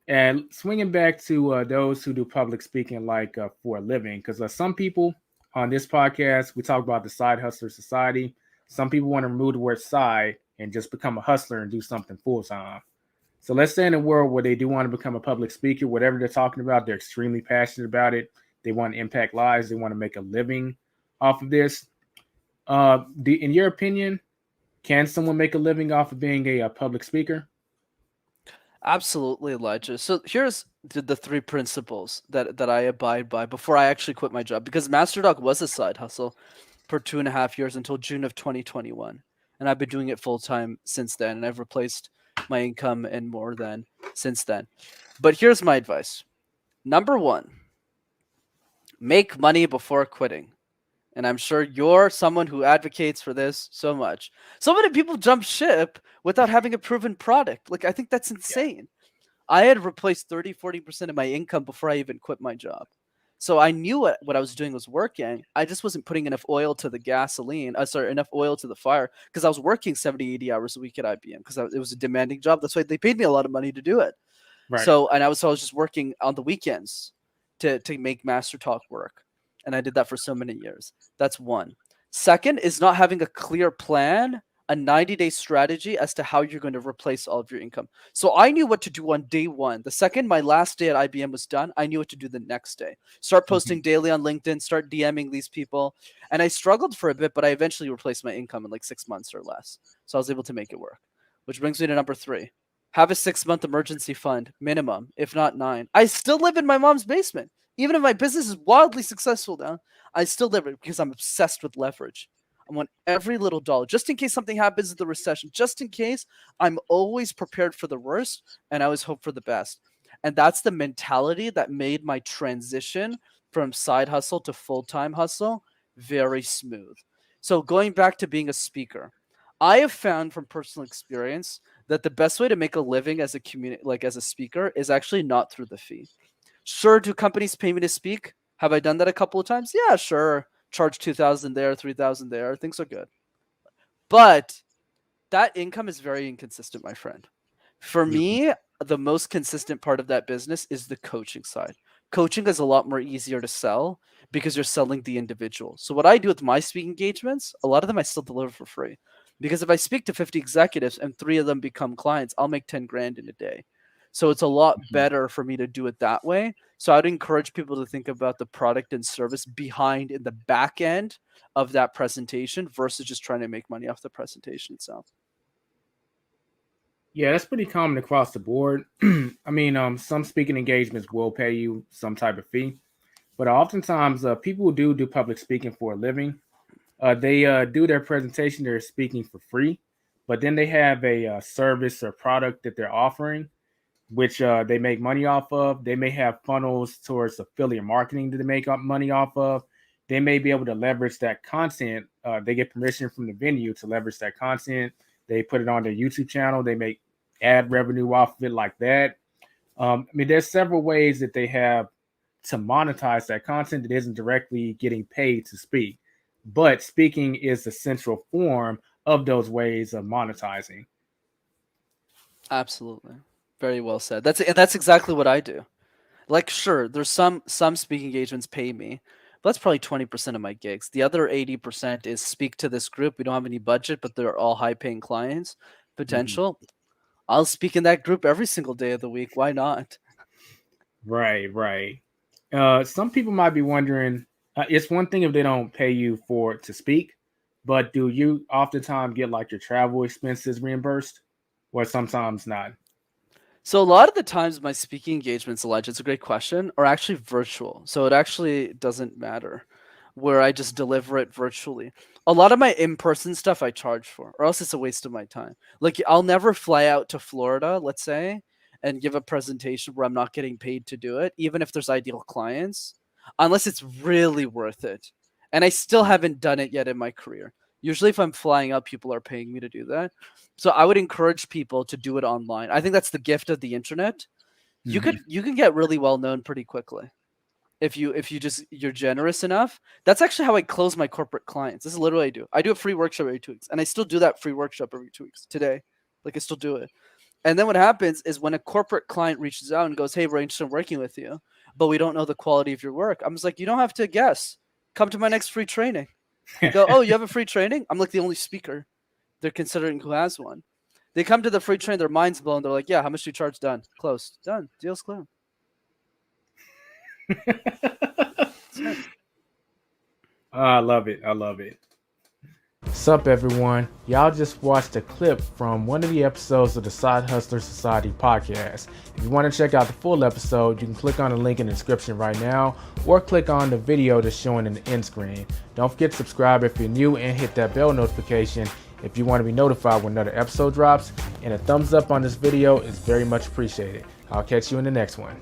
And swinging back to those who do public speaking like for a living, because some people on this podcast, we talk about the side hustler society. Some people want to remove the word side and just become a hustler and do something full time. So let's say in a world where they do want to become a public speaker, whatever they're talking about, they're extremely passionate about it. They want to impact lives. They want to make a living off of this. In your opinion, can someone make a living off of being a public speaker? Absolutely, Elijah. So here's the three principles that I abide by before I actually quit my job, because Mastertalk was a side hustle for 2.5 years until June of 2021, and I've been doing it full time since then, and I've replaced my income and more than since then. But here's my advice. Number one, make money before quitting. And I'm sure you're someone who advocates for this so much. So many people jump ship without having a proven product. Like, I think that's Yeah. insane. I had replaced 30-40% of my income before I even quit my job. So I knew what I was doing was working. I just wasn't putting enough oil to the gasoline. Sorry, enough oil to the fire, because I was working 70, 80 hours a week at IBM because it was a demanding job. That's why they paid me a lot of money to do it. Right. So I was just working on the weekends to make Master Talk work. And I did that for so many years. That's one. Second is not having a clear plan, a 90-day strategy as to how you're going to replace all of your income. So I knew what to do on day one. The second my last day at IBM was done, I knew what to do the next day. Start Mhm. posting daily on LinkedIn, start DMing these people. And I struggled for a bit, but I eventually replaced my income in like 6 months or less. So I was able to make it work. Which brings me to number three. Have a 6 month emergency fund, minimum, if not nine. I still live in my mom's basement. Even if my business is wildly successful now, I still live it because I'm obsessed with leverage. I want every little dollar, just in case something happens in the recession, just in case. I'm always prepared for the worst and I always hope for the best. And that's the mentality that made my transition from side hustle to full time hustle very smooth. So, going back to being a speaker, I have found from personal experience that the best way to make a living as a community, like as a speaker, is actually not through the fee. Sure, do companies pay me to speak? Have I done that a couple of times? Yeah, sure. Charge 2,000 there, 3,000 there. Things are good. But that income is very inconsistent, my friend. For Mhm. me, the most consistent part of that business is the coaching side. Coaching is a lot more easier to sell because you're selling the individual. So what I do with my speaking engagements, a lot of them I still deliver for free. Because if I speak to 50 executives and 3 of them become clients, I'll make 10 grand in a day. So it's a lot Mhm. better for me to do it that way. So I'd encourage people to think about the product and service behind in the back end of that presentation versus just trying to make money off the presentation itself. Yeah, that's pretty common across the board. I mean, some speaking engagements will pay you some type of fee, but oftentimes people who do public speaking for a living, they do their presentation, they're speaking for free, but then they have a service or product that they're offering, which they make money off of. They may have funnels towards affiliate marketing that they make money off of. They may be able to leverage that content. They get permission from the venue to leverage that content. They put it on their YouTube channel. They make ad revenue off of it like that. I mean, there's several ways that they have to monetize that content that isn't directly getting paid to speak. But speaking is the central form of those ways of monetizing. Absolutely. Very well said. That's exactly what I do. Like, sure, there's some speaking engagements pay me, but that's probably 20% of my gigs. The other 80% is speak to this group. We don't have any budget, but they're all high paying clients. Mhm. Potential. I'll speak in that group every single day of the week. Why not? Right, right. Some people might be wondering. It's one thing if they don't pay you for to speak, but do you oftentimes get like your travel expenses reimbursed, or sometimes not? So a lot of the times my speaking engagements, Elijah, it's a great question, are actually virtual. So it actually doesn't matter where I just deliver it virtually. A lot of my in-person stuff I charge for, or else it's a waste of my time. Like I'll never fly out to Florida, let's say, and give a presentation where I'm not getting paid to do it, even if there's ideal clients, unless it's really worth it. And I still haven't done it yet in my career. Usually if I'm flying out, people are paying me to do that. So I would encourage people to do it online. I think that's the gift of the internet. Hmm. You can get really well known pretty quickly if you just you're generous enough. That's actually how I close my corporate clients. This is literally what I do. I do a free workshop every 2 weeks, and I still do that free workshop every 2 weeks today. Like I still do it. And then what happens is when a corporate client reaches out and goes, hey, we're interested in working with you, but we don't know the quality of your work. I'm just like, you don't have to guess. Come to my next free training. They go, oh, you have a free training? I'm like the only speaker they're considering who has one. They come to the free training, their mind's blown. They're like, yeah, how much do you charge? Done. Closed. Done. Deal's clear. I love it. I love it. Sup everyone, y'all just watched a clip from one of the episodes of the Side Hustler Society podcast. If you want to check out the full episode, you can click on the link in the description right now or click on the video that's showing in the end screen. Don't forget to subscribe if you're new and hit that bell notification if you want to be notified when another episode drops, and a thumbs up on this video is very much appreciated. I'll catch you in the next one.